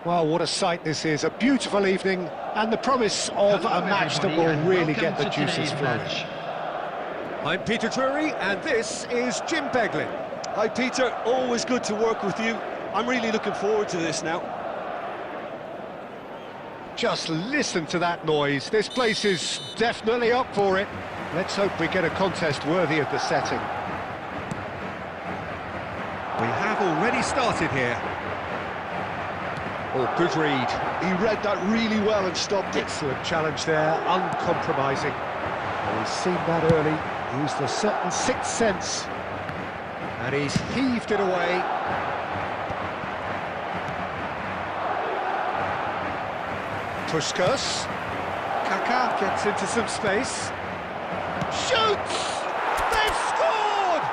Well, what a sight this is. A beautiful evening and the promise of a match that will really get the juices flowing. I'm Peter Drury and this is Jim Beglin. Hi Peter, always good to work with you. I'm really looking forward to this now. Just listen to that noise. This place is definitely up for it. Let's hope we get a contest worthy of the setting. We have already started here. Oh, good read. He read that really well and stopped it. Excellent challenge there, uncompromising. Well, he's seen that early, used a certain sixth sense. And he's heaved it away. Puskas. Kaká gets into some space. Shoots! They've scored!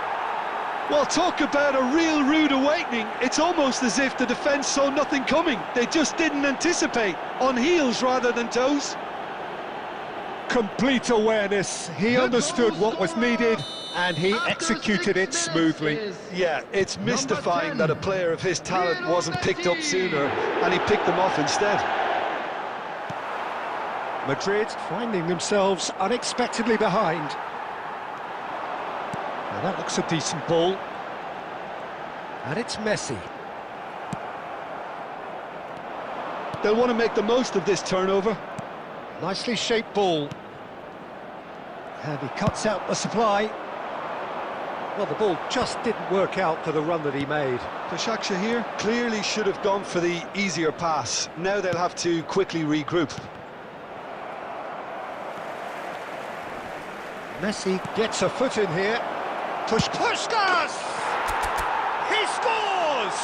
Well, talk about a real rude awakening. It's almost as if the defence saw nothing coming. They just didn't anticipate, on heels rather than toes. Complete awareness. He understood what was needed and he executed it smoothly. Yeah, it's mystifying that a player of his talent wasn't picked up sooner and he picked them off instead. Madrid finding themselves unexpectedly behind. Now that looks a decent ball. And it's Messi. They'll want to make the most of this turnover. Nicely shaped ball. And he cuts out the supply. Well, the ball just didn't work out for the run that he made. Başakşehir here clearly should have gone for the easier pass. Now they'll have to quickly regroup. Messi gets a foot in here. Puskas! He scores!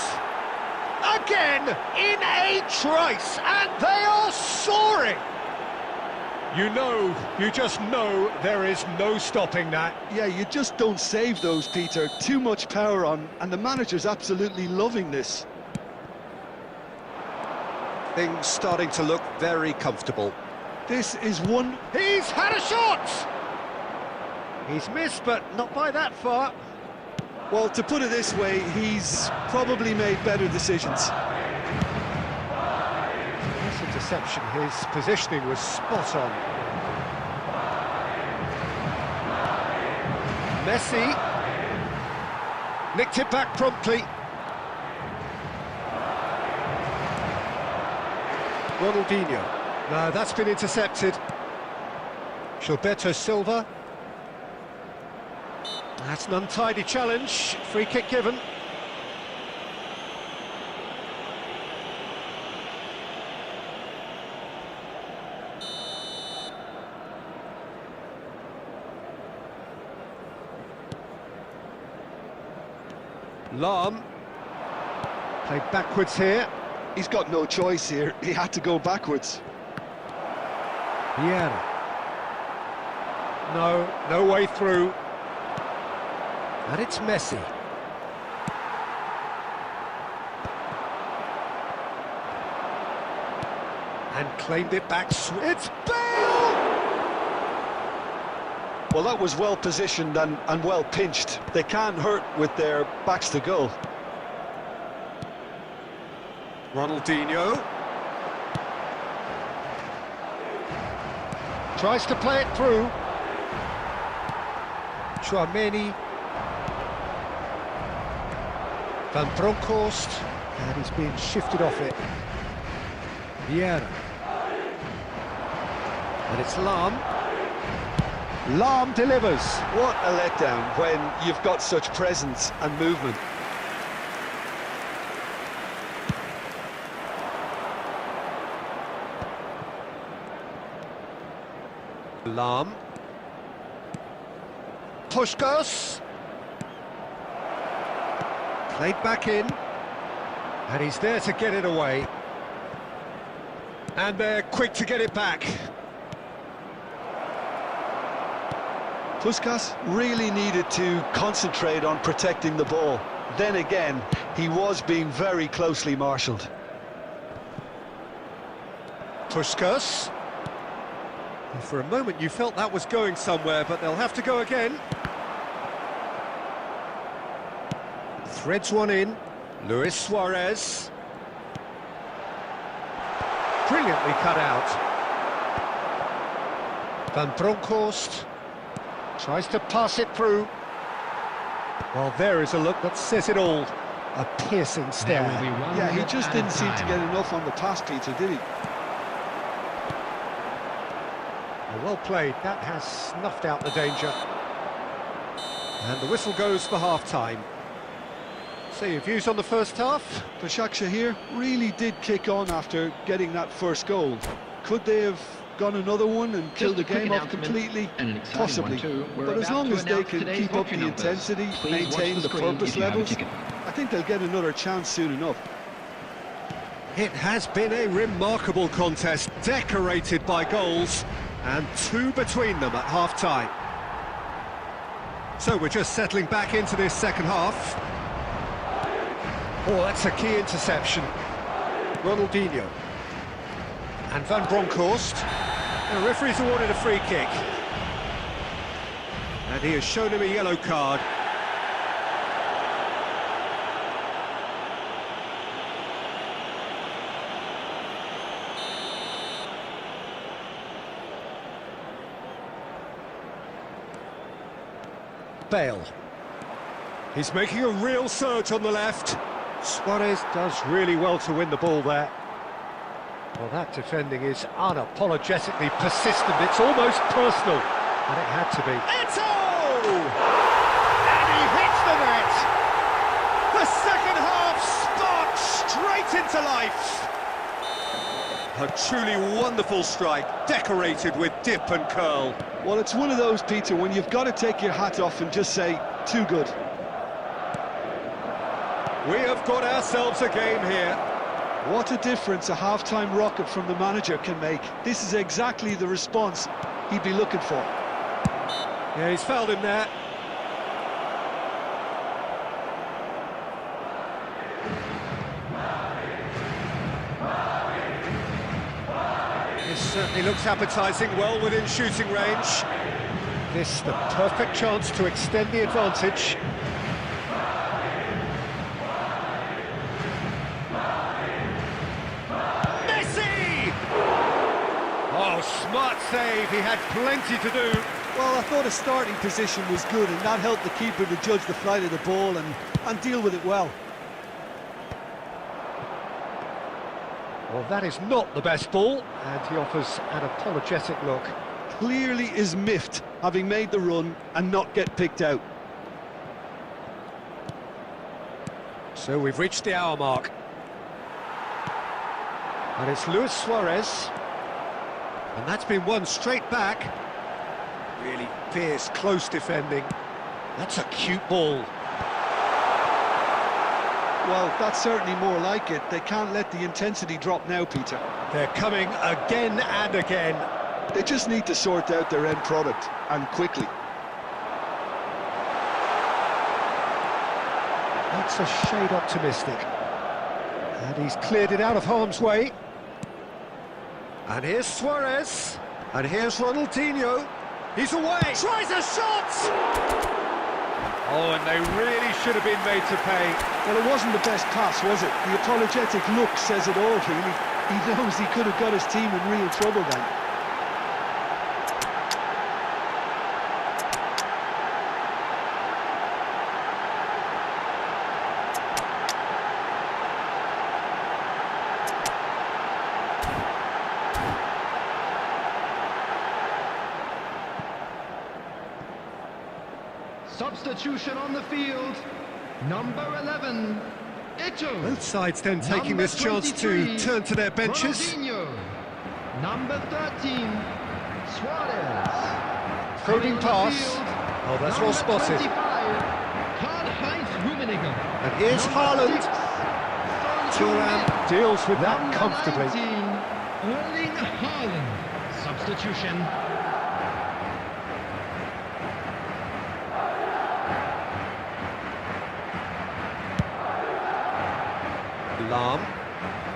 Again, in a trice, and they are soaring! You just know there is no stopping that. Yeah, you just don't save those, Peter. Too much power on, and the manager's absolutely loving this. Things starting to look very comfortable. This is one... He's had a shot! He's missed, but not by that far. Well, to put it this way, he's probably made better decisions. This interception, his positioning was spot on. Messi nicked it back promptly. Ronaldinho. No, that's been intercepted. Gilberto Silva. That's an untidy challenge. Free kick given. Lahm. Played backwards here. He's got no choice here. He had to go backwards. Vieira. No way through. And it's Messi. And claimed it back. It's Bale! Well, that was well positioned and well pinched. They can't hurt with their backs to goal. Ronaldinho. Tries to play it through. Jumman. Van Bronckhorst, and he's being shifted off it. Vieira. And it's Lahm. Lahm delivers. What a letdown when you've got such presence and movement. Lahm. Puskas. Played back in. And he's there to get it away. And they're quick to get it back. Puskas really needed to concentrate on protecting the ball. Then again, he was being very closely marshalled. Puskas. And for a moment you felt that was going somewhere, but they'll have to go again. Threads one in. Luis Suarez. Brilliantly cut out. Van Bronckhorst tries to pass it through. Well, there is a look that says it all. A piercing stare. Yeah, he just didn't seem to get enough on the pass, Peter, did he? Well played. That has snuffed out the danger. And the whistle goes for half-time. So your views on the first half? Başakşehir here really did kick on after getting that first goal. Could they have gone another one and killed the game off completely? Possibly. But as long as they can keep up the intensity, maintain the purpose levels, I think they'll get another chance soon enough. It has been a remarkable contest, decorated by goals, and two between them at half-time. So we're just settling back into this second half. Oh, that's a key interception. Ronaldinho. And Van Bronckhorst. The referee's awarded a free kick. And he has shown him a yellow card. Bale. He's making a real surge on the left. Suarez does really well to win the ball there. Well, that defending is unapologetically persistent. It's almost personal. And it had to be. Eto'o! And he hits the net! The second half sparked straight into life. A truly wonderful strike, decorated with dip and curl. Well, it's one of those, Peter, when you've got to take your hat off and just say, too good. We have got ourselves a game here. What a difference a half-time rocket from the manager can make. This is exactly the response he'd be looking for. Yeah, he's fouled him there. This certainly looks appetising, well within shooting range. This the perfect chance to extend the advantage. save, he had plenty to do. Well, I thought his starting position was good, and that helped the keeper to judge the flight of the ball and deal with it well. Well, that is not the best ball, and he offers an apologetic look. Clearly is miffed, having made the run and not get picked out. So we've reached the hour mark. And it's Luis Suarez. And that's been won straight back. Really fierce, close defending. That's a cute ball. Well, that's certainly more like it. They can't let the intensity drop now, Peter. They're coming again and again. They just need to sort out their end product, and quickly. That's a shade optimistic. And he's cleared it out of harm's way. And here's Suarez. And here's Ronaldinho. He's away. Tries a shot! Oh, and they really should have been made to pay. Well, it wasn't the best pass, was it? The apologetic look says it all, really. He knows he could have got his team in real trouble then. Substitution on the field, number 11, Ito. Both sides then taking this chance to turn to their benches. Ronaldinho. Number 13, Suarez. Fading pass. Oh, that's well spotted. And here's Haaland. Thuram deals with that comfortably. 19, Erling Haaland. Substitution. Lam.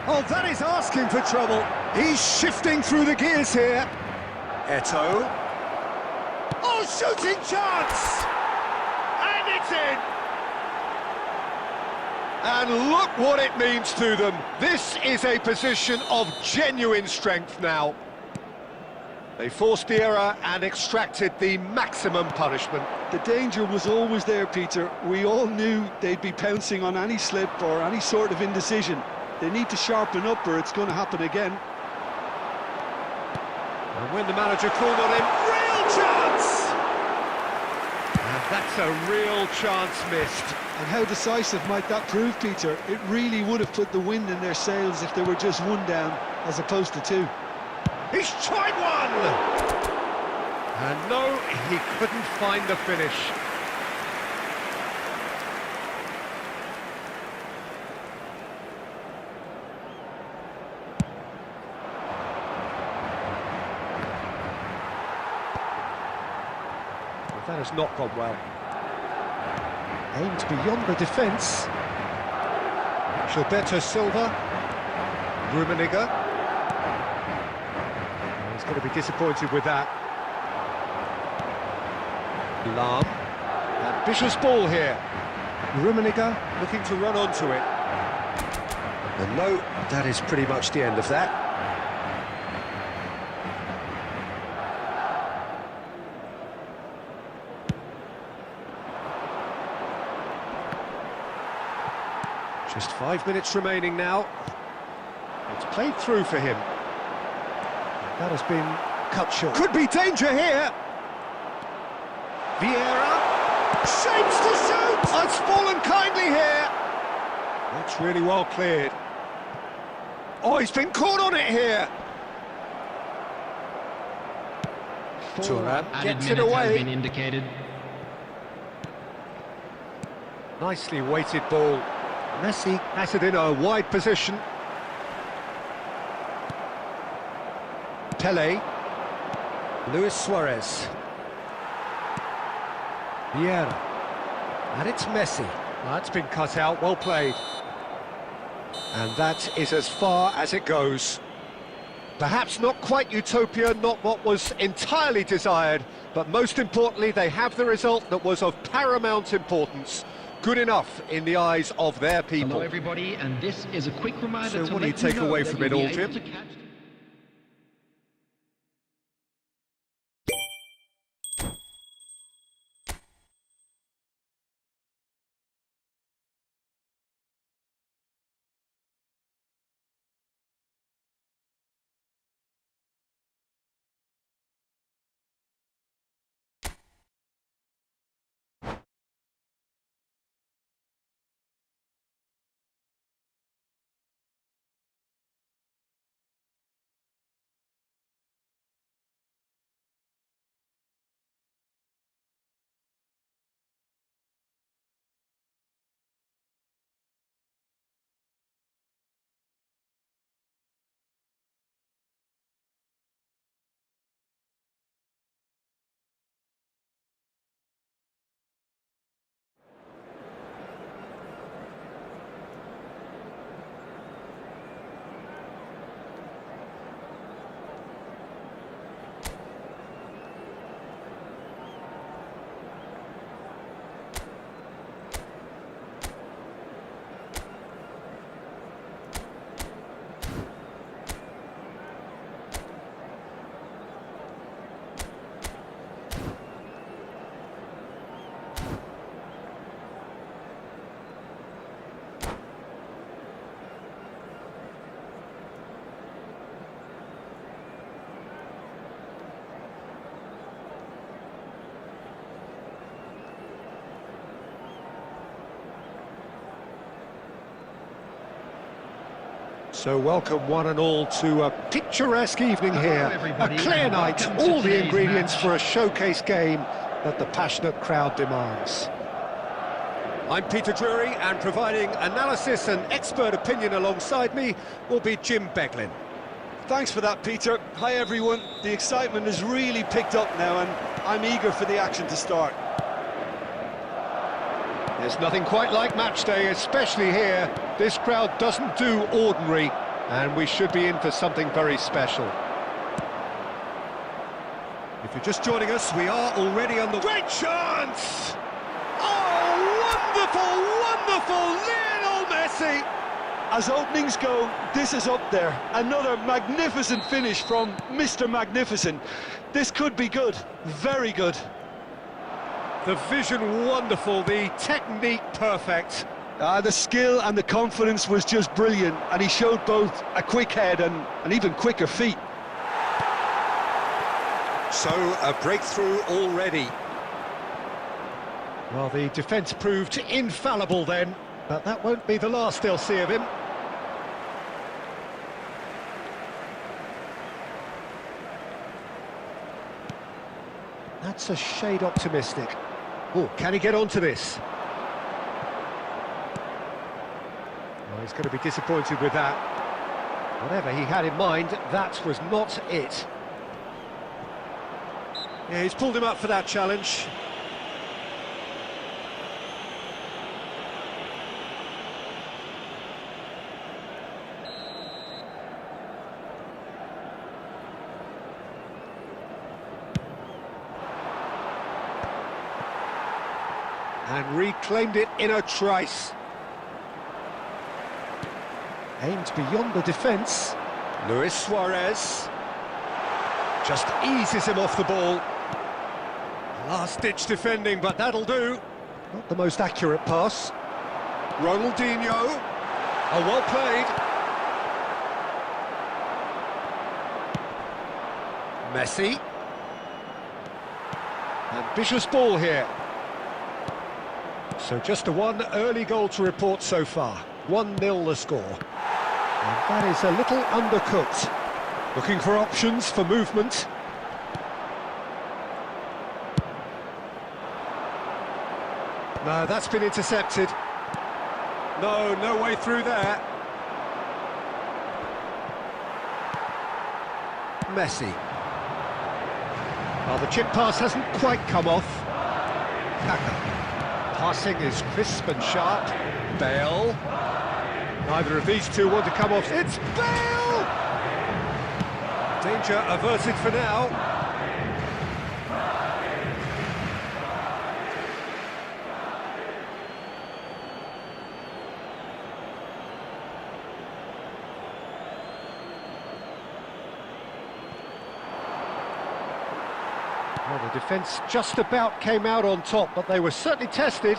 Oh, that is asking for trouble. He's shifting through the gears here. Eto'o. Oh, shooting chance! And it's in! And look what it means to them. This is a position of genuine strength now. They forced the error and extracted the maximum punishment. The danger was always there, Peter. We all knew they'd be pouncing on any slip or any sort of indecision. They need to sharpen up or it's going to happen again. And when the manager called on him, real chance! And that's a real chance missed. And how decisive might that prove, Peter? It really would have put the wind in their sails if they were just one down as opposed to two. He's tried one! And no, he couldn't find the finish. Well, that has not gone well. Aimed beyond the defence. Gilberto Silva. Rummenigge. He's going to be disappointed with that. Lam. Ambitious ball here. Rummenigge looking to run onto it. And no, that is pretty much the end of that. Just 5 minutes remaining now. It's played through for him. That has been cut short. Could be danger here. Vieira shapes to shoot. It's fallen kindly here. That's really well cleared. Oh, he's been caught on it here. Thuram gets it away. Been indicated. Nicely weighted ball. Messi has it in a wide position. Pele. Luis Suarez. Vieira. And it's Messi. That's been cut out, well played. And that is as far as it goes. Perhaps not quite utopia, not what was entirely desired, but most importantly, they have the result that was of paramount importance. Good enough in the eyes of their people. Hello everybody, and this is a quick reminder So to what do you let you take know away that from you'll it be all, able Jim? to catch So welcome one and all to a picturesque evening here. A clear night, all the ingredients for a showcase game that the passionate crowd demands. I'm Peter Drury, and providing analysis and expert opinion alongside me will be Jim Beglin. Thanks for that, Peter. Hi, everyone. The excitement has really picked up now, and I'm eager for the action to start. There's nothing quite like match day, especially here. This crowd doesn't do ordinary, and we should be in for something very special. If you're just joining us, we are already on the... Great chance! Oh, wonderful, wonderful! Lionel Messi! As openings go, this is up there. Another magnificent finish from Mr. Magnificent. This could be good, very good. The vision wonderful, the technique perfect. The skill and the confidence was just brilliant, and he showed both a quick head and even quicker feet. So, a breakthrough already. Well, the defence proved infallible then, but that won't be the last they'll see of him. That's a shade optimistic. Oh, can he get onto this? Well, he's going to be disappointed with that. Whatever he had in mind, that was not it. Yeah, he's pulled him up for that challenge. And reclaimed it in a trice. Aimed beyond the defence. Luis Suarez just eases him off the ball. Last-ditch defending, but that'll do. Not the most accurate pass. Ronaldinho. Oh, well played. Messi. Ambitious ball here. So just a one early goal to report so far. 1-0 the score. And that is a little undercooked. Looking for options for movement. No, that's been intercepted. No way through there. Messi. Well, the chip pass hasn't quite come off. Kaka. Passing is crisp and sharp. Bale. Neither of these two want to come off. It's Bale! Danger averted for now. Well, the defence just about came out on top, but they were certainly tested.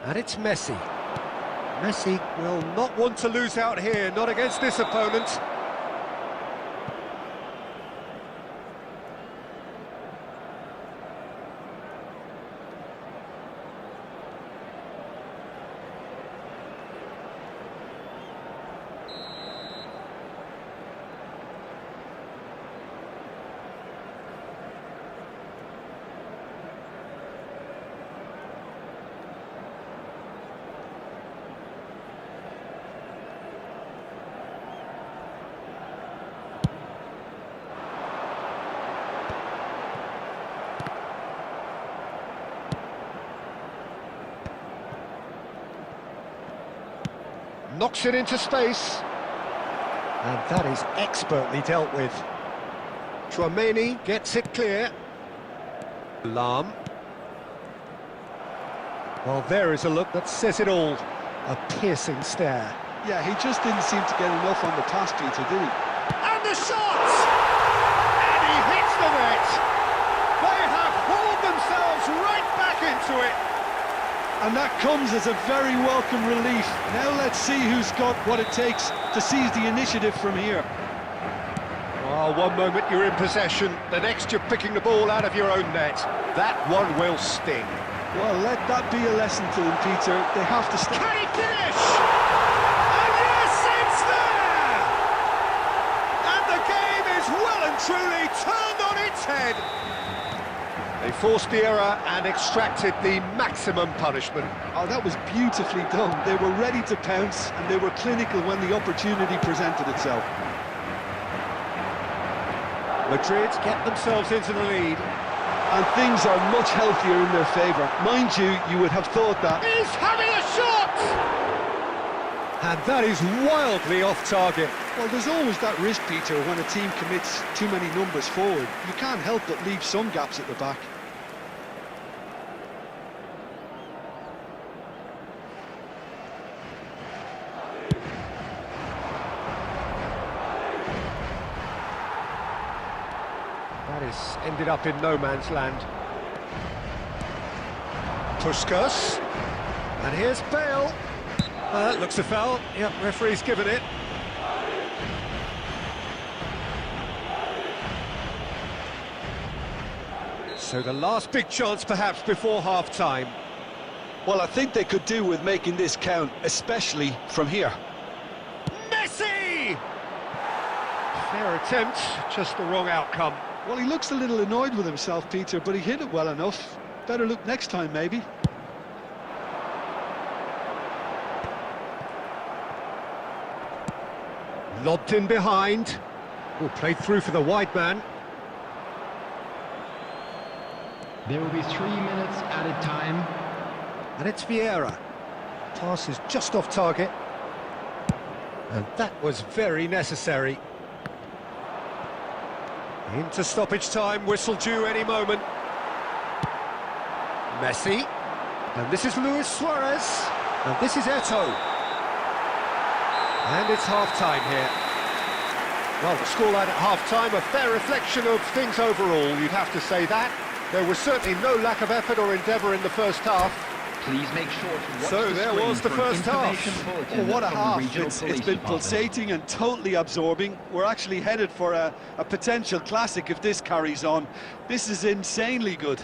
And it's Messi. Messi will not want to lose out here, not against this opponent. Knocks it into space. And that is expertly dealt with. Jumman gets it clear. Lam. Well, there is a look that says it all. A piercing stare. Yeah, he just didn't seem to get enough on the pass, Peter, did he? And the shot! And he hits the net! They have hauled themselves right back into it! And that comes as a very welcome relief. Now let's see who's got what it takes to seize the initiative from here. Well, one moment you're in possession, the next you're picking the ball out of your own net. That one will sting. Well, let that be a lesson to them, Peter. They have to stop. Can he finish? And yes, it's there! And the game is well and truly turned on its head. They forced the error and extracted the maximum punishment. Oh, that was beautifully done. They were ready to pounce, and they were clinical when the opportunity presented itself. Madrid get themselves into the lead. And things are much healthier in their favour. Mind you, you would have thought that. He's having a shot! And that is wildly off target. Well, there's always that risk, Peter, when a team commits too many numbers forward. You can't help but leave some gaps at the back. That is ended up in no man's land. Puskas. And here's Bale. That looks a foul. Yep, referee's given it. So the last big chance perhaps before half-time. Well, I think they could do with making this count, especially from here. Messi! Fair attempt, just the wrong outcome. Well, he looks a little annoyed with himself, Peter, but he hit it well enough. Better look next time, maybe. Lobbed in behind. Oh, played through for the wide man. There will be 3 minutes added time. And it's Vieira. Pass is just off target. And that was very necessary. Into stoppage time, whistle due any moment. Messi. And this is Luis Suarez. And this is Eto'o. And it's half-time here. Well, the scoreline at half-time, a fair reflection of things overall, you'd have to say that. There was certainly no lack of effort or endeavour in the first half. Please make sure to watch So the there screen was the for first an half. information bulletin Oh, what a from the half. regional It's police been department. pulsating and totally absorbing. We're actually headed for a potential classic if this carries on. This is insanely good.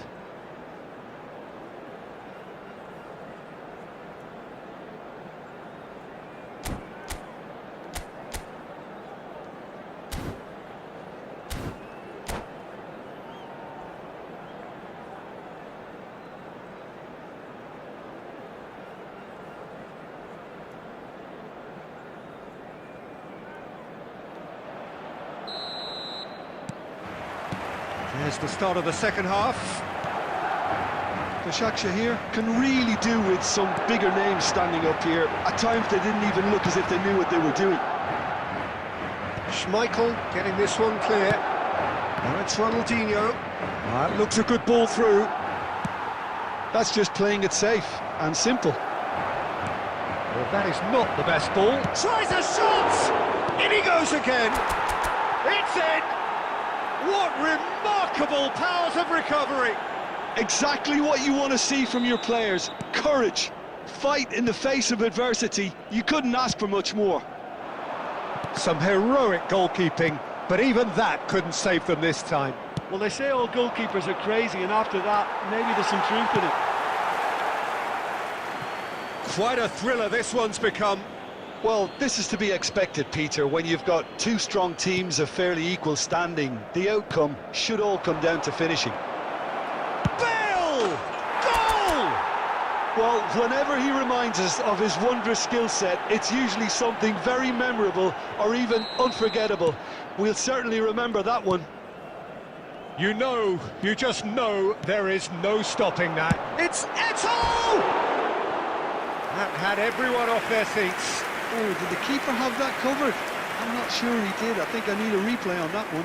There's the start of the second half. The Shakhtar here can really do with some bigger names standing up here. At times they didn't even look as if they knew what they were doing. Schmeichel getting this one clear. Now it's Ronaldinho. That looks a good ball through. That's just playing it safe and simple. Well, that is not the best ball. Tries a shot! In he goes again. It's in! What remarkable powers of recovery! Exactly what you want to see from your players. Courage, fight in the face of adversity. You couldn't ask for much more. Some heroic goalkeeping, but even that couldn't save them this time. Well, they say all goalkeepers are crazy, and after that, maybe there's some truth in it. Quite a thriller this one's become. Well, this is to be expected, Peter, when you've got two strong teams of fairly equal standing. The outcome should all come down to finishing. Bale! Goal! Well, whenever he reminds us of his wondrous skill set, it's usually something very memorable or even unforgettable. We'll certainly remember that one. You know, you just know there is no stopping that. It's Eto'o! That had everyone off their seats. Oh, did the keeper have that covered? I'm not sure he did. I think I need a replay on that one.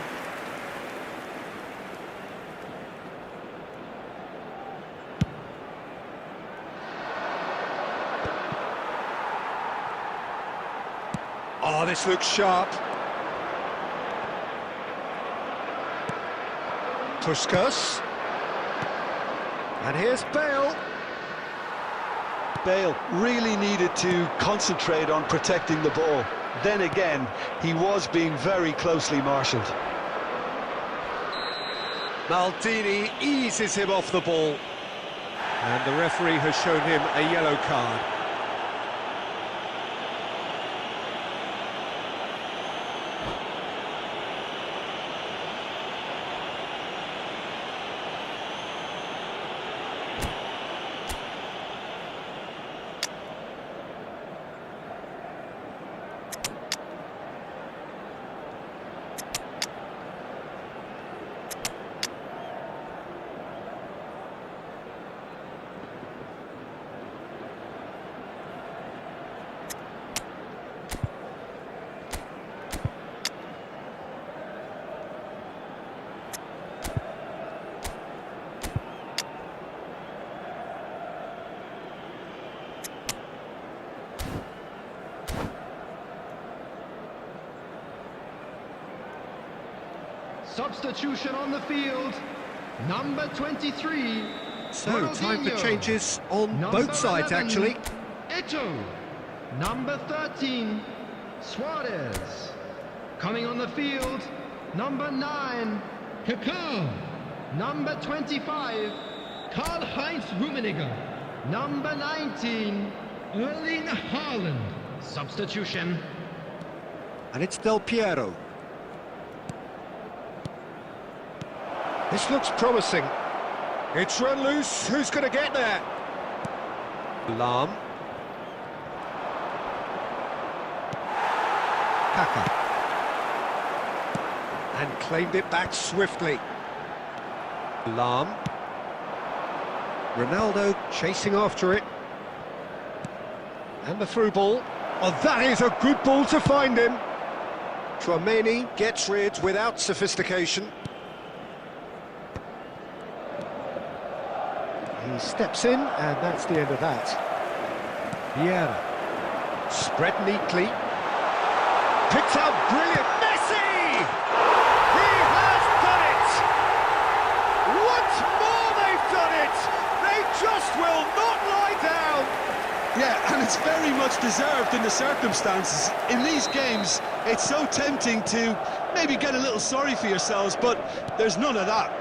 Oh, this looks sharp. Puskas. And here's Bale. Bale really needed to concentrate on protecting the ball. Then again, he was being very closely marshalled. Maldini eases him off the ball. And the referee has shown him a yellow card. Substitution on the field, number 23. So, time for changes on both sides, 11, actually. Ito. Number 13, Suarez. Coming on the field, number 9, Kakao. Number 25, Karl-Heinz Rummenigge. Number 19, Erling Haaland. Substitution. And it's Del Piero. This looks promising. It's run loose. Who's going to get there? Lam. Kaka. And claimed it back swiftly. Lam. Ronaldo chasing after it. And the through ball. Oh, that is a good ball to find him. Tchouaméni gets rid without sophistication. He steps in, and that's the end of that. Vieira. Spread neatly. Picks out brilliant. Messi! He has done it! Once more they've done it! They just will not lie down! Yeah, and it's very much deserved in the circumstances. In these games, it's so tempting to maybe get a little sorry for yourselves, but there's none of that.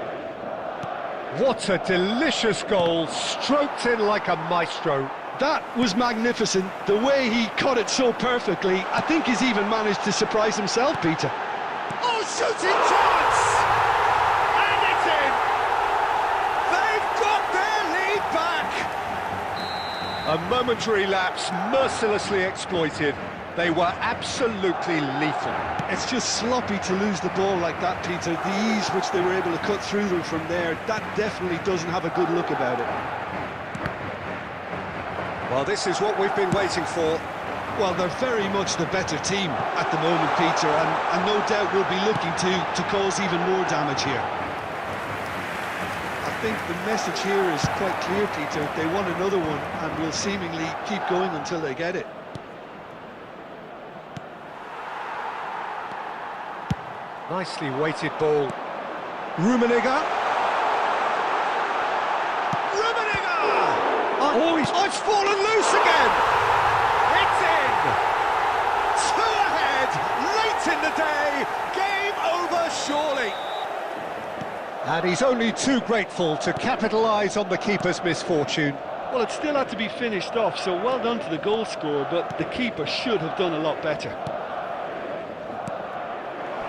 What a delicious goal, stroked in like a maestro. That was magnificent. The way he caught it so perfectly, I think he's even managed to surprise himself, Peter. Oh, shooting chance! And it's in! They've got their lead back! A momentary lapse, mercilessly exploited. They were absolutely lethal. It's just sloppy to lose the ball like that, Peter. The ease which they were able to cut through them from there, that definitely doesn't have a good look about it. Well, this is what we've been waiting for. Well, they're very much the better team at the moment, Peter, and no doubt will be looking to cause even more damage here. I think the message here is quite clear, Peter. They want another one and will seemingly keep going until they get it. Nicely weighted ball. Rummenigge. Rummenigge! Oh, it's fallen loose again! It's in! Two ahead, late in the day, game over surely. And he's only too grateful to capitalise on the keeper's misfortune. Well, it still had to be finished off, so well done to the goal scorer, but the keeper should have done a lot better.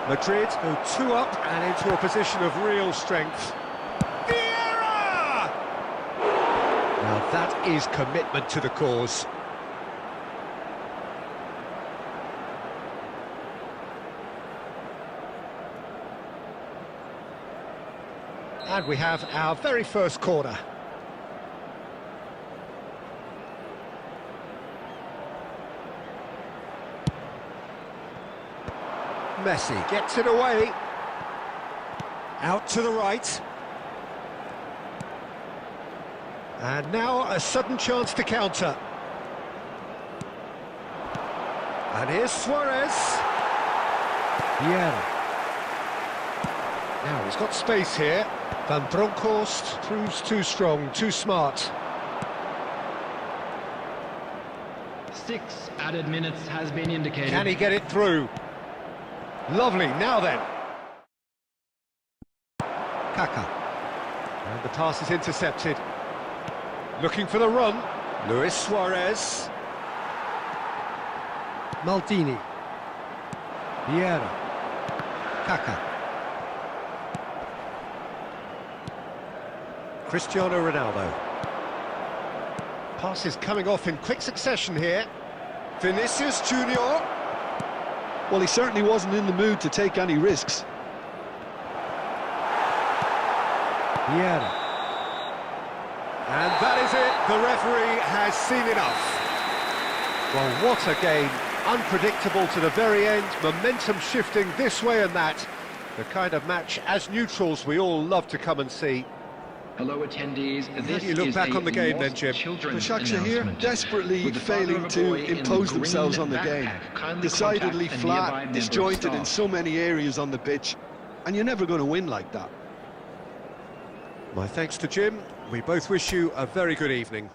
Madrid go 2 up and into a position of real strength. Vieira! Now that is commitment to the cause. And we have our very first corner. Messi gets it away. Out to the right. And now a sudden chance to counter. And here's Suarez. Vieira. Now he's got space here. Van Bronckhorst proves too strong, too smart. 6 added minutes has been indicated. Can he get it through? Lovely, now then. Kaka. And the pass is intercepted. Looking for the run. Luis Suarez. Maldini. Vieira. Kaká. Cristiano Ronaldo. Passes coming off in quick succession here. Vinicius Junior. Well, he certainly wasn't in the mood to take any risks. Vieira. And that is it. The referee has seen enough. Well, what a game. Unpredictable to the very end. Momentum shifting this way and that. The kind of match, as neutrals, we all love to come and see. Hello, attendees. How do you look back on the game then, Jim? The Sharks are here, desperately failing to impose themselves on the game. Decidedly flat, disjointed in so many areas on the pitch, and you're never going to win like that. My thanks to Jim. We both wish you a very good evening.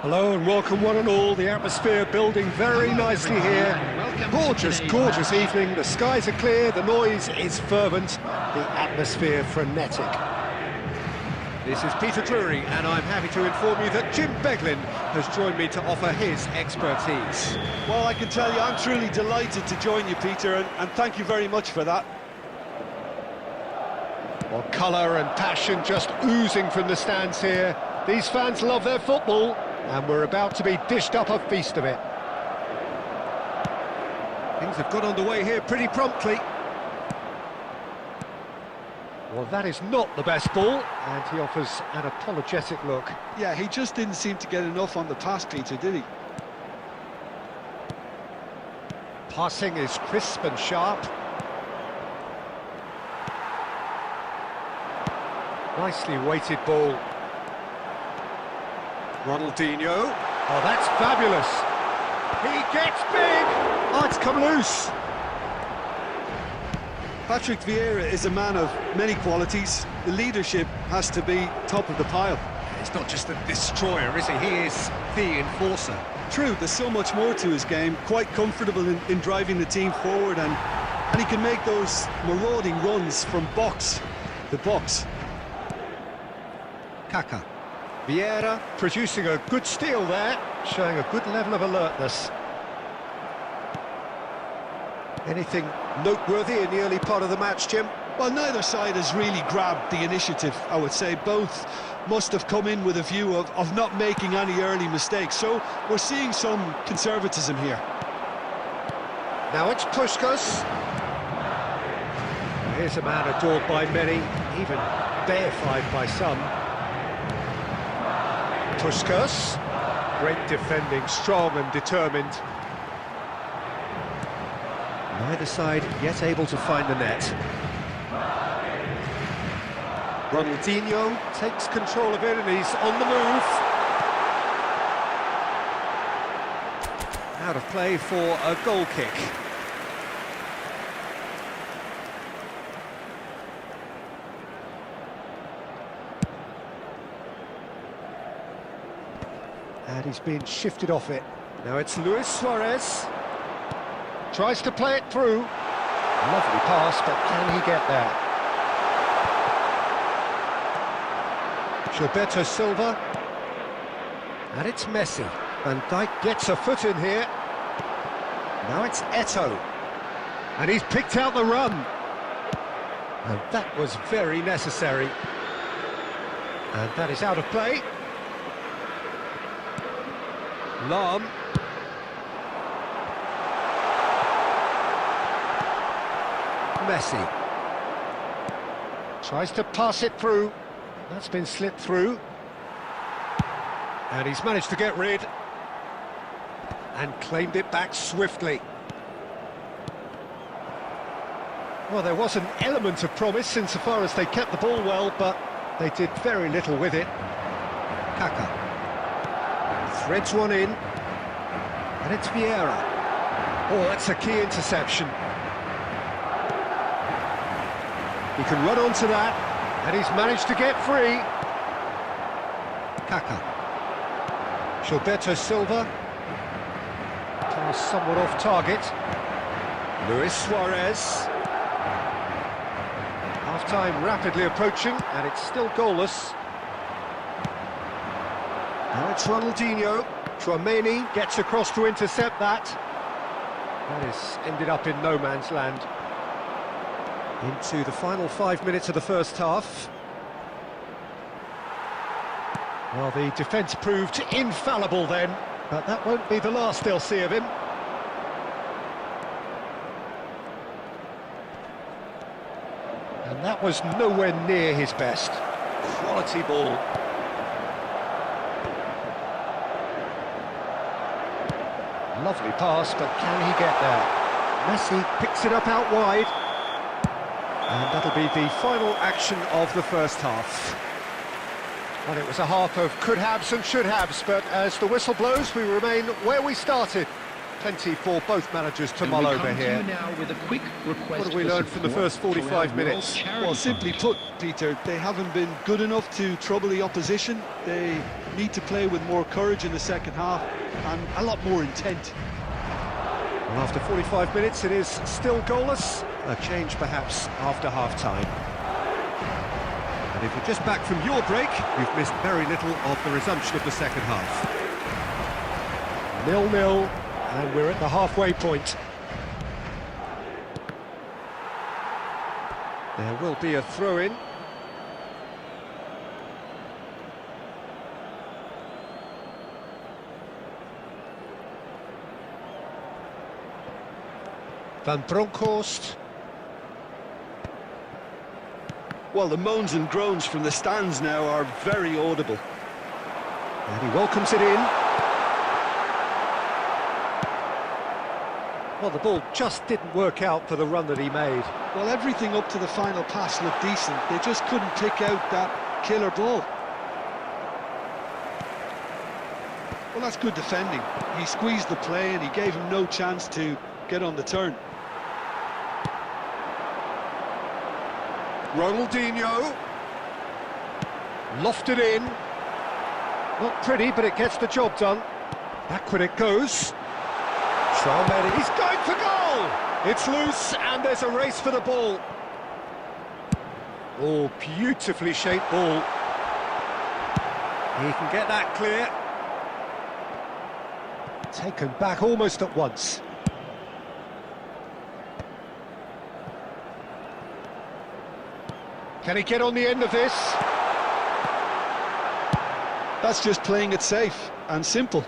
Hello and welcome one and all. The atmosphere building very nicely here. Gorgeous, gorgeous evening. The skies are clear, the noise is fervent, the atmosphere frenetic. This is Peter Drury and I'm happy to inform you that Jim Beglin has joined me to offer his expertise. Well, I can tell you, I'm truly delighted to join you, Peter, and thank you very much for that. Well, colour and passion just oozing from the stands here. These fans love their football. And we're about to be dished up a feast of it. Things have got underway here pretty promptly. Well, that is not the best ball, and he offers an apologetic look. Yeah, he just didn't seem to get enough on the pass, Peter, did he? Passing is crisp and sharp. Nicely weighted ball. Ronaldinho. Oh, that's fabulous. He gets big. Oh, it's come loose. Patrick Vieira is a man of many qualities. The leadership has to be top of the pile. He's not just a destroyer, is he? He is the enforcer. True, there's so much more to his game. Quite comfortable in driving the team forward, and he can make those marauding runs from box to box. Kaká. Vieira producing a good steal there, showing a good level of alertness. Anything noteworthy in the early part of the match, Jim? Well, neither side has really grabbed the initiative, I would say. Both must have come in with a view of not making any early mistakes, so we're seeing some conservatism here. Now it's Puskas. Here's a man adored by many, even deified by some. Puskas, great defending, strong and determined. Neither side yet able to find the net. Ronaldinho takes control of it and he's on the move. Out of play for a goal kick. And he's been shifted off it. Now it's Luis Suarez. Tries to play it through. Lovely pass, but can he get there? Gilberto Silva. And it's Messi. Van Dijk gets a foot in here. Now it's Eto'o. And he's picked out the run. And that was very necessary. And that is out of play. Lam. Messi. Tries to pass it through. That's been slipped through. And he's managed to get rid. And claimed it back swiftly. Well, there was an element of promise insofar as they kept the ball well, but they did very little with it. Kaka. Threads one in. And it's Vieira. Oh, that's a key interception. He can run onto that, and he's managed to get free. Kaka. Gilberto Silva. Pass somewhat off target. Luis Suarez. Half-time rapidly approaching, and it's still goalless. Now it's Ronaldinho. Tchouaméni gets across to intercept that. That is ended up in no man's land. Into the final 5 minutes of the first half. Well, the defence proved infallible then, but that won't be the last they'll see of him. And that was nowhere near his best. Quality ball. Lovely pass, but can he get there? Messi picks it up out wide. And that'll be the final action of the first half. Well, it was a half of could-haves and should-haves, but as the whistle blows, we remain where we started. Plenty for both managers to mull over here. Now with a quick request. What have we learned from the first 45 minutes? Well, simply put, Peter, they haven't been good enough to trouble the opposition. They need to play with more courage in the second half and a lot more intent. Well, after 45 minutes, it is still goalless. A change, perhaps, after half-time. And if you're just back from your break, you've missed very little of the resumption of the second half. 0-0, and we're at the halfway point. There will be a throw-in. Van Bronckhorst. Well, the moans and groans from the stands now are very audible. And he welcomes it in. Well, the ball just didn't work out for the run that he made. Well, everything up to the final pass looked decent. They just couldn't pick out that killer ball. Well, that's good defending. He squeezed the play and he gave him no chance to get on the turn. Ronaldinho. Lofted in. Not pretty, but it gets the job done. Backward it goes. Tchouaméni, he's going for goal! It's loose, and there's a race for the ball. Oh, beautifully shaped ball. He can get that clear. Taken back almost at once. Can he get on the end of this? That's just playing it safe and simple.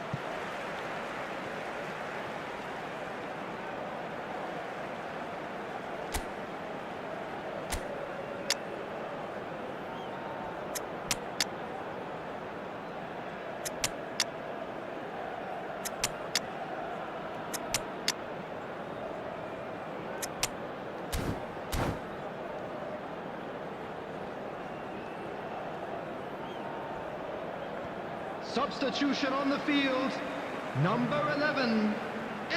substitution on the field. Number 11,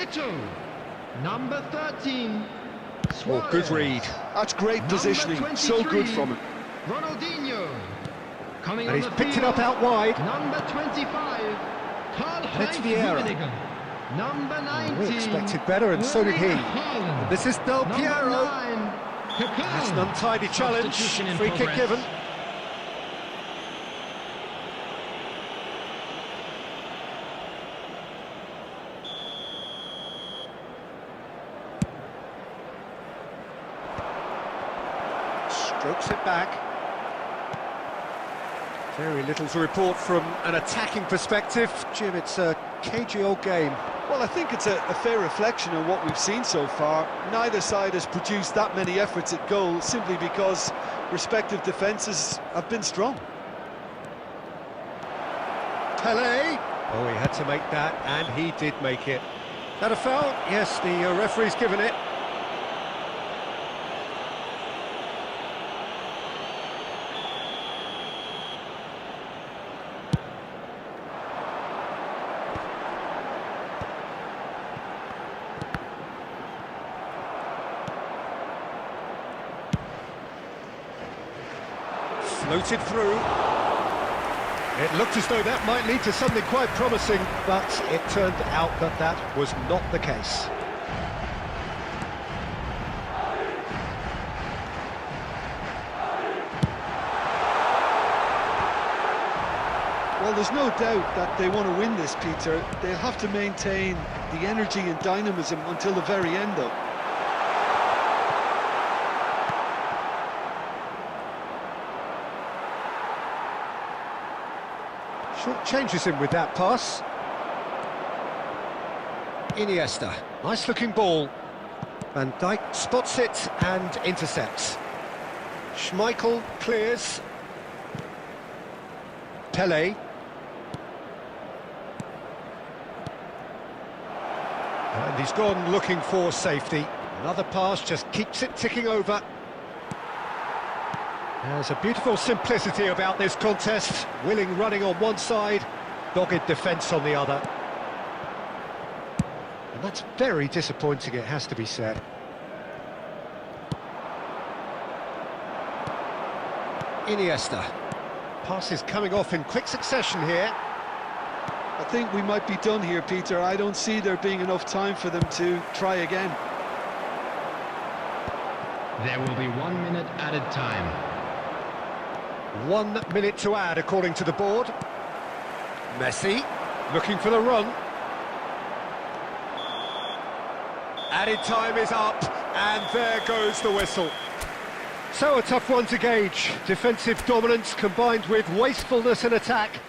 Ito. Number 13, Suarez. Oh, good read. That's great positioning. So good from him. Ronaldinho. Coming And on he's the picked field, it up out wide. Number 25, It's Karl-Heinz Vieira. Rummenigge. Number 19, We expected better, and so did he. Erling Haaland. This is Del Number Piero. 9, Kaká. That's an untidy challenge. Substitution in Free kick progress. given. Strokes it back. Very little to report from an attacking perspective. Jim, it's a cagey old game. Well, I think it's a fair reflection on what we've seen so far. Neither side has produced that many efforts at goal simply because respective defences have been strong. Pele. Oh, he had to make that, and he did make it. That a foul? Yes, the referee's given it. Floated through. It looked as though that might lead to something quite promising, but it turned out that that was not the case. Well, there's no doubt that they want to win this, Peter. They'll have to maintain the energy and dynamism until the very end, though. Short changes him with that pass. Iniesta, nice looking ball. Van Dijk spots it and intercepts. Schmeichel clears. Pele. And he's gone looking for safety. Another pass just keeps it ticking over. There's a beautiful simplicity about this contest. Willing running on one side, dogged defence on the other. And that's very disappointing, it has to be said. Iniesta. Passes coming off in quick succession here. I think we might be done here, Peter. I don't see there being enough time for them to try again. There will be 1 minute added time. 1 minute to add, according to the board. Messi, looking for the run. Added time is up, and there goes the whistle. So a tough one to gauge. Defensive dominance combined with wastefulness in attack.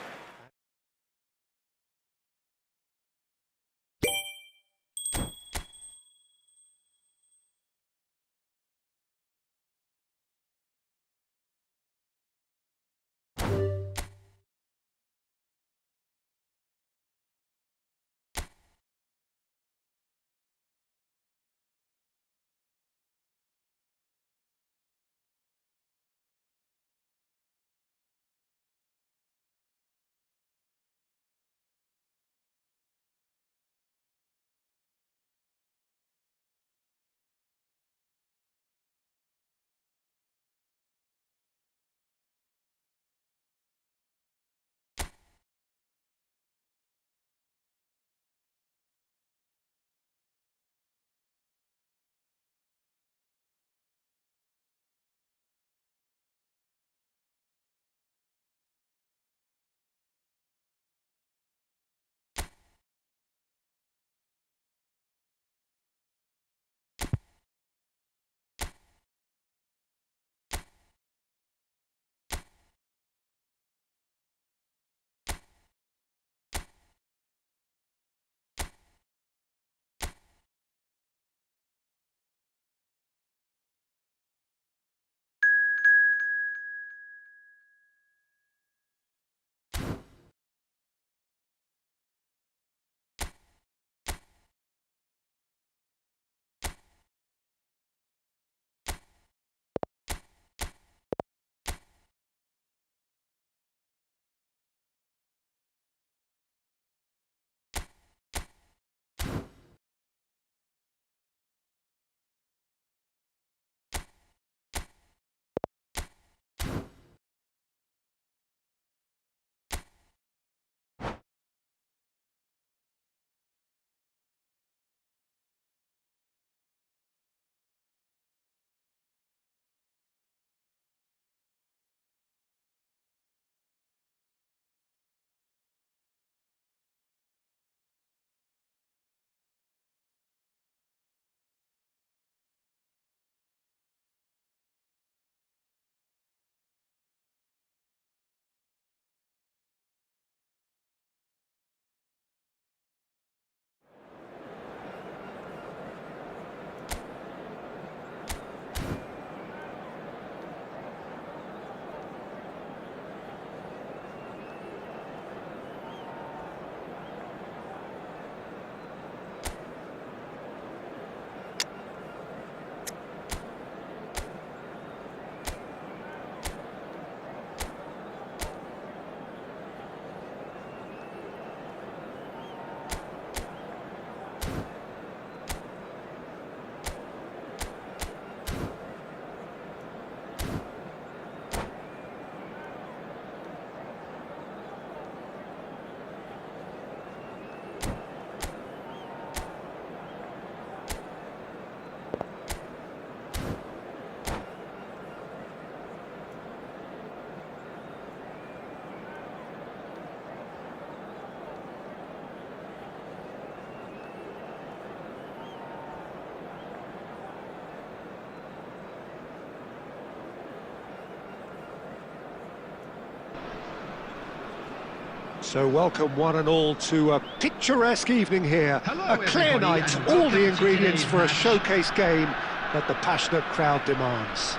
So welcome one and all to a picturesque evening here. A clear night, all the ingredients for a showcase game that the passionate crowd demands.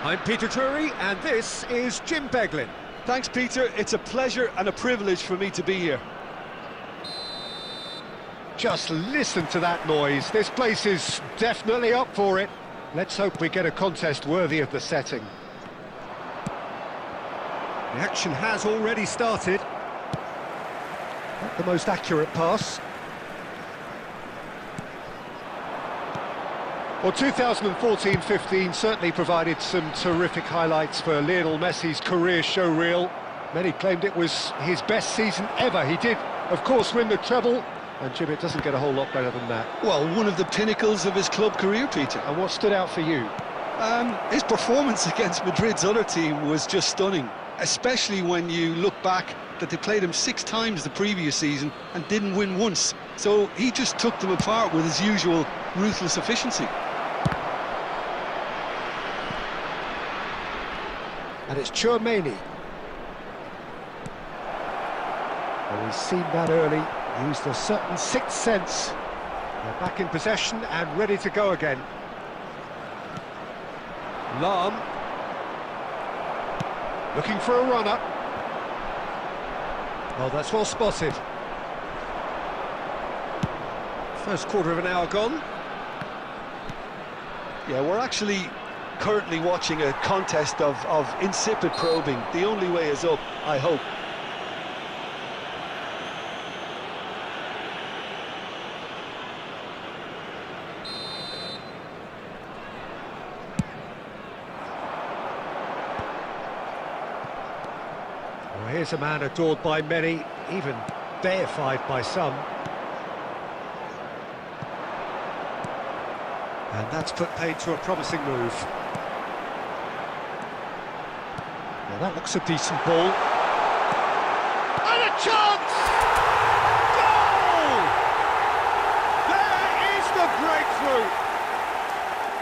I'm Peter Drury and this is Jim Beglin. Thanks, Peter. It's a pleasure and a privilege for me to be here. Just listen to that noise. This place is definitely up for it. Let's hope we get a contest worthy of the setting. The action has already started. Not the most accurate pass. Well, 2014-15 certainly provided some terrific highlights for Lionel Messi's career showreel. Many claimed it was his best season ever. He did, of course, win the treble. And Jim, it doesn't get a whole lot better than that. Well, one of the pinnacles of his club career, Peter. And what stood out for you? His performance against Madrid's other team was just stunning, especially when you look back that they played him 6 times the previous season and didn't win once. So he just took them apart with his usual ruthless efficiency. And it's Jumman. Well, we've seen that early. Used a certain sixth sense. They're back in possession and ready to go again. Lam. Looking for a runner. Oh, that's well spotted. First quarter of an hour gone. Yeah, we're actually currently watching a contest of insipid probing. The only way is up, I hope. Well, here's a man adored by many, even deified by some. And that's put paid to a promising move. Well, that looks a decent ball. And a chance! Goal! There is the breakthrough!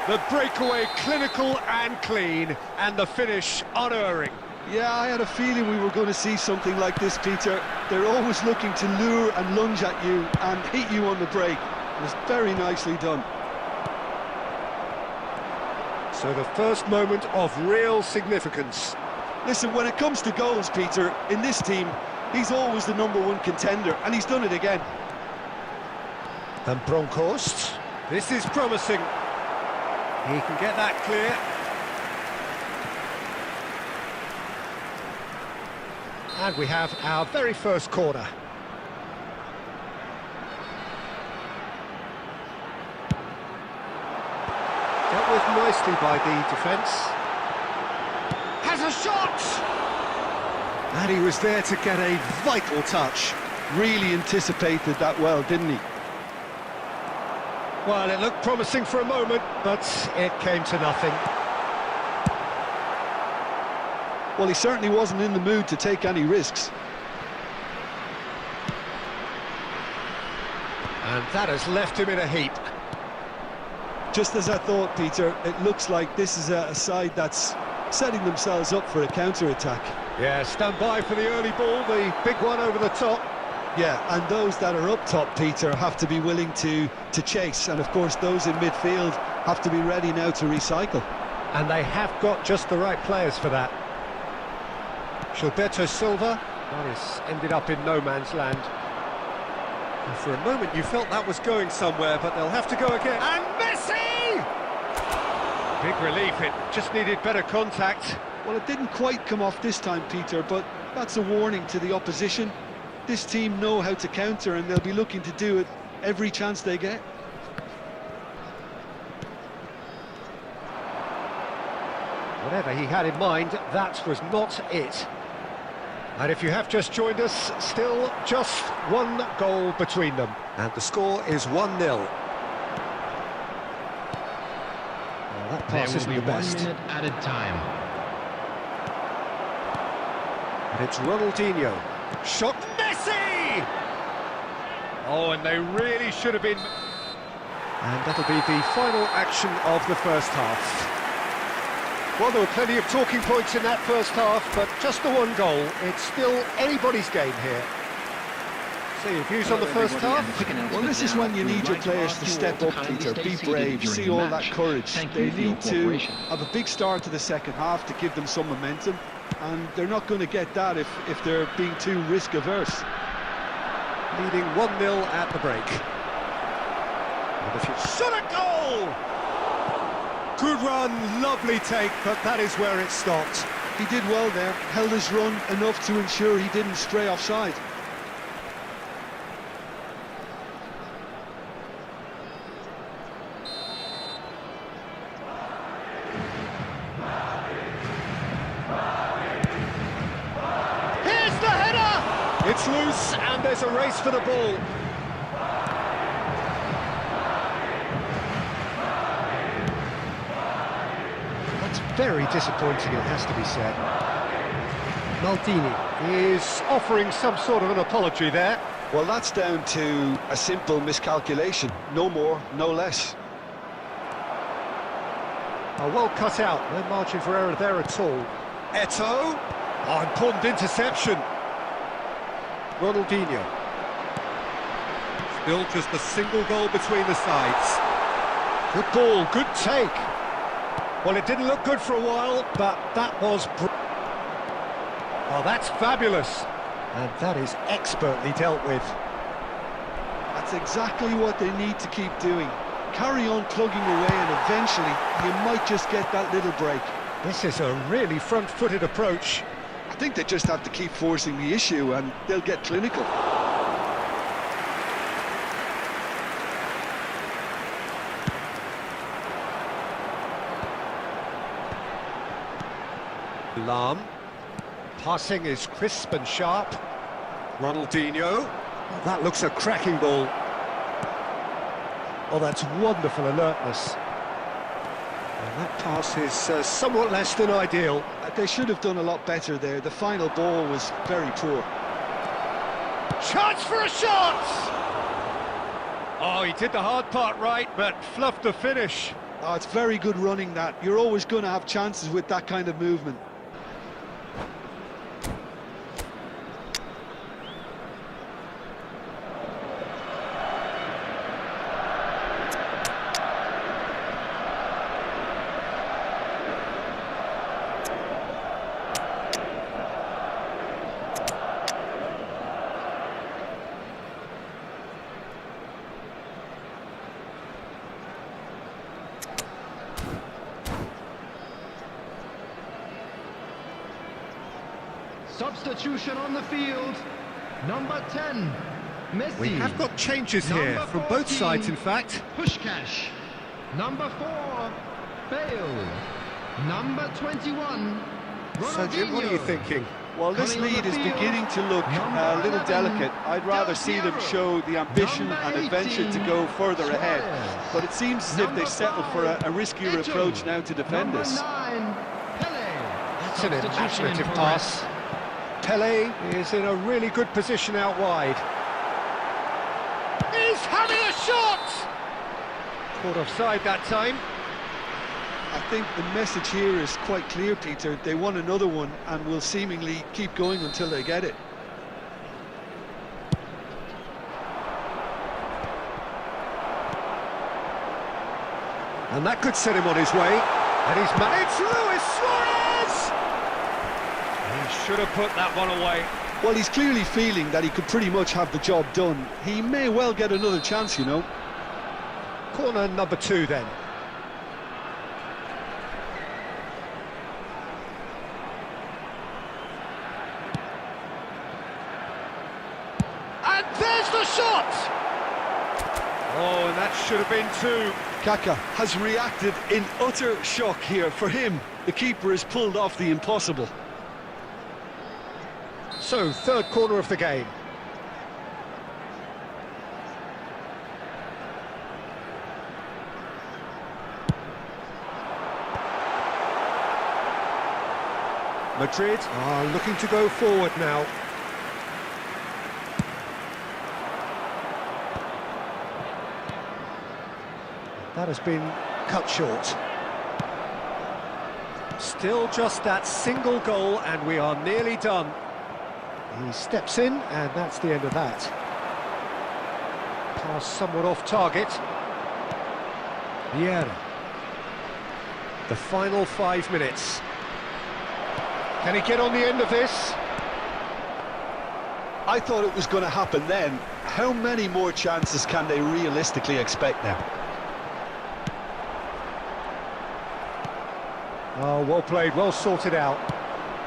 The breakaway clinical and clean, and the finish unerring. Yeah, I had a feeling we were going to see something like this, Peter. They're always looking to lure and lunge at you and hit you on the break. It was very nicely done. So the first moment of real significance. Listen, when it comes to goals, Peter, in this team, he's always the #1 contender, and he's done it again. And Bronkhorst. This is promising. He can get that clear. And we have our very first corner. Dealt with nicely by the defence. Has a shot! And he was there to get a vital touch. Really anticipated that well, didn't he? Well, it looked promising for a moment, but it came to nothing. Well, he certainly wasn't in the mood to take any risks. And that has left him in a heap. Just as I thought, Peter, it looks like this is a side that's setting themselves up for a counter-attack. Yeah, stand by for the early ball, the big one over the top. Yeah, and those that are up top, Peter, have to be willing to chase. And, of course, those in midfield have to be ready now to recycle. And they have got just the right players for that. Gilberto Silva, that has ended up in no man's land. And for a moment you felt that was going somewhere, but they'll have to go again. And Messi! Big relief, it just needed better contact. Well, it didn't quite come off this time, Peter, but that's a warning to the opposition. This team know how to counter, and they'll be looking to do it every chance they get. Whatever he had in mind, that was not it. And if you have just joined us, still just one goal between them. And the score is 1-0. Well, that pass isn't the best. There will be 1 minute added time. And it's Ronaldinho. Shot Messi! Oh, and they really should have been... And that'll be the final action of the first half. Well, there were plenty of talking points in that first half, but just the one goal. It's still anybody's game here. So your views on the first half? Well, this is when you need your players to step up, Peter, be brave, see all that courage. They need to have a big start to the second half to give them some momentum, and they're not going to get that if they're being too risk-averse. Leading 1-0 at the break. And if you shot a goal! Good run, lovely take, but that is where it stopped. He did well there, held his run enough to ensure he didn't stray offside. It's loose, and there's a race for the ball. That's very disappointing, it has to be said. Maldini is offering some sort of an apology there. Well, that's down to a simple miscalculation. No more, no less. Oh, well cut out. No margin for error there at all. Eto'o. Oh, important interception. Ronaldinho. Still just a single goal between the sides. Good ball, good take. Well, it didn't look good for a while, but that was... Oh, that's fabulous. And that is expertly dealt with. That's exactly what they need to keep doing. Carry on plugging away, and eventually you might just get that little break. This is a really front-footed approach. I think they just have to keep forcing the issue and they'll get clinical. Lam. Passing is crisp and sharp. Ronaldinho. Oh, that looks a cracking ball. Oh, that's wonderful alertness. And that pass is somewhat less than ideal. They should have done a lot better there. The final ball was very poor. Chance for a shot! Oh, he did the hard part right, but fluffed the finish. Oh, it's very good running that. You're always going to have chances with that kind of movement. Substitution on the field, number 10, Messi. We have got changes here from both sides, in fact. Pushkash, number 4, Bale, number 21, So, Jim, what are you thinking? Well, this lead is beginning to look a little delicate. I'd rather see them show the ambition and adventure to go further ahead. But it seems as if they settle for a riskier approach now to defend this. That's an imaginative pass. Pele is in a really good position out wide. He's having a shot! Caught offside that time. I think the message here is quite clear, Peter. They want another one and will seemingly keep going until they get it. And that could set him on his way. And he's managed. Luis Suarez! He should have put that one away. Well, he's clearly feeling that he could pretty much have the job done. He may well get another chance, you know. Corner number 2 then. And there's the shot! Oh, and that should have been 2. Kaka has reacted in utter shock here. For him, the keeper has pulled off the impossible. So, third corner of the game. Madrid are looking to go forward now. That has been cut short. Still just that single goal, and we are nearly done. He steps in, and that's the end of that. Pass somewhat off target. Vieira. The final 5 minutes. Can he get on the end of this? I thought it was going to happen then. How many more chances can they realistically expect now? Oh, well played, well sorted out.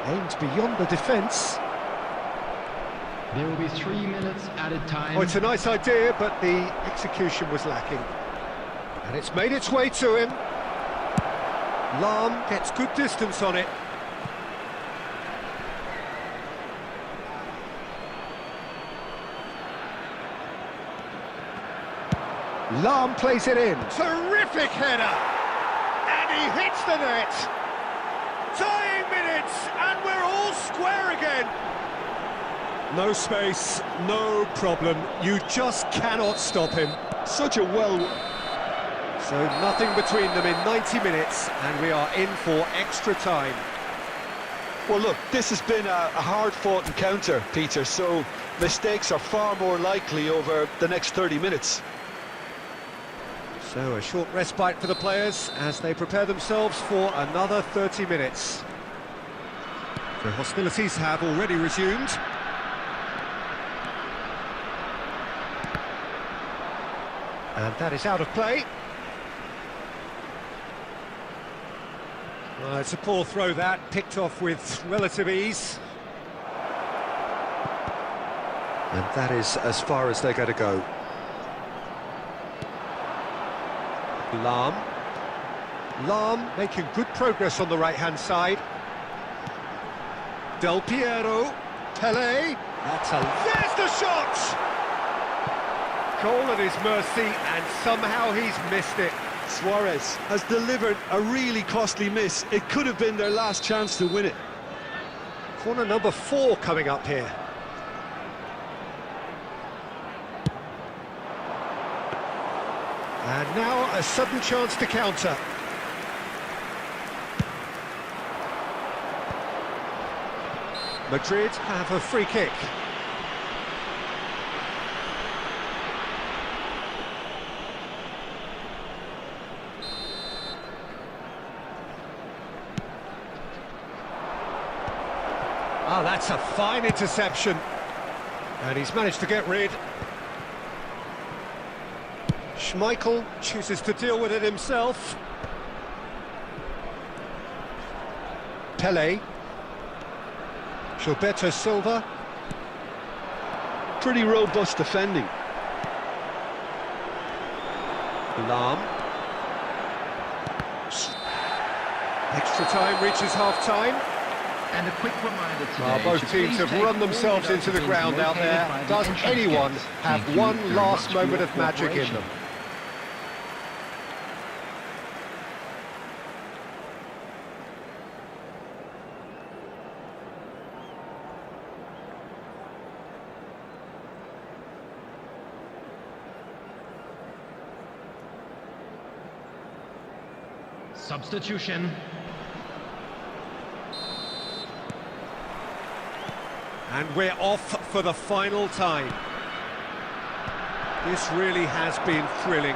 Aimed beyond the defence. There will be 3 minutes added time. Oh, it's a nice idea, but the execution was lacking. And it's made its way to him. Lahm gets good distance on it. Lahm plays it in. Terrific header! And he hits the net! Tying minutes, and we're all square again! No space, no problem. You just cannot stop him. Such a well... So nothing between them in 90 minutes, and we are in for extra time. Well, look, this has been a hard-fought encounter, Peter, so mistakes are far more likely over the next 30 minutes. So a short respite for the players as they prepare themselves for another 30 minutes. The hostilities have already resumed. And that is out of play. Well, it's a poor throw that, picked off with relative ease. And that is as far as they're going to go. Lahm making good progress on the right-hand side. Del Piero, Pele, there's the shot! Goal at his mercy, and somehow he's missed it. Suarez has delivered a really costly miss. It could have been their last chance to win it. Corner number 4 coming up here. And now a sudden chance to counter. Madrid have a free kick. Ah, that's a fine interception. And he's managed to get rid. Schmeichel chooses to deal with it himself. Pele. Gilberto Silva. Pretty robust defending. Lahm. Extra time reaches half-time. And a quick reminder today. Well, both teams have run themselves into the ground out there. Does anyone have one last moment of magic in them? Substitution. And we're off for the final time. This really has been thrilling.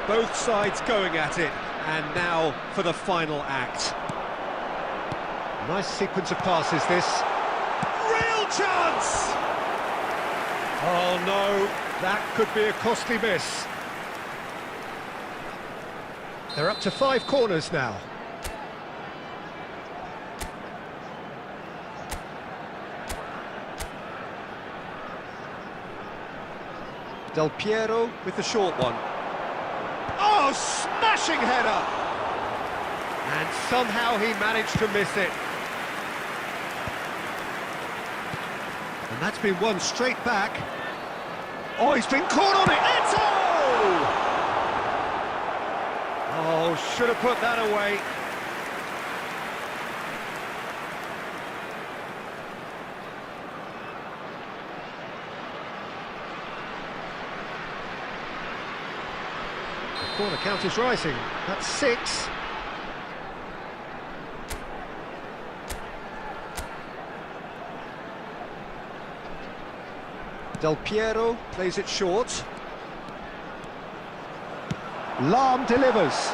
Both sides going at it, and now for the final act. Nice sequence of passes, this. Real chance! Oh no, that could be a costly miss. They're up to 5 corners now. Del Piero with the short one. Oh, smashing header! And somehow he managed to miss it. And that's been won straight back. Oh, he's been caught on it! Eto'o! Oh, should have put that away. The corner count is rising. That's 6. Del Piero plays it short. Lahm delivers.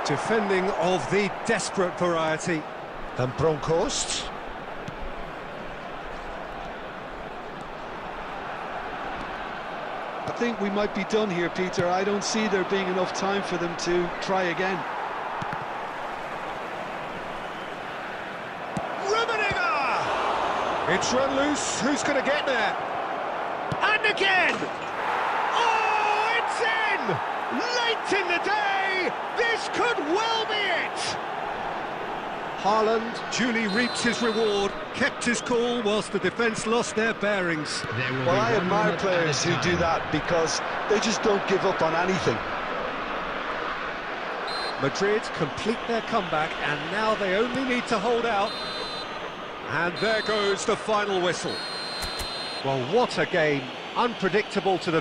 Defending of the desperate variety. And Bronkhorst. I think we might be done here, Peter. I don't see there being enough time for them to try again. It's run loose. Who's going to get there? And again! Oh, it's in! Late in the day! This could well be it! Haaland duly reaps his reward, kept his cool whilst the defence lost their bearings. Well, I admire players who do that because they just don't give up on anything. Madrid complete their comeback and now they only need to hold out. And there goes the final whistle. Well, what a game. Unpredictable to the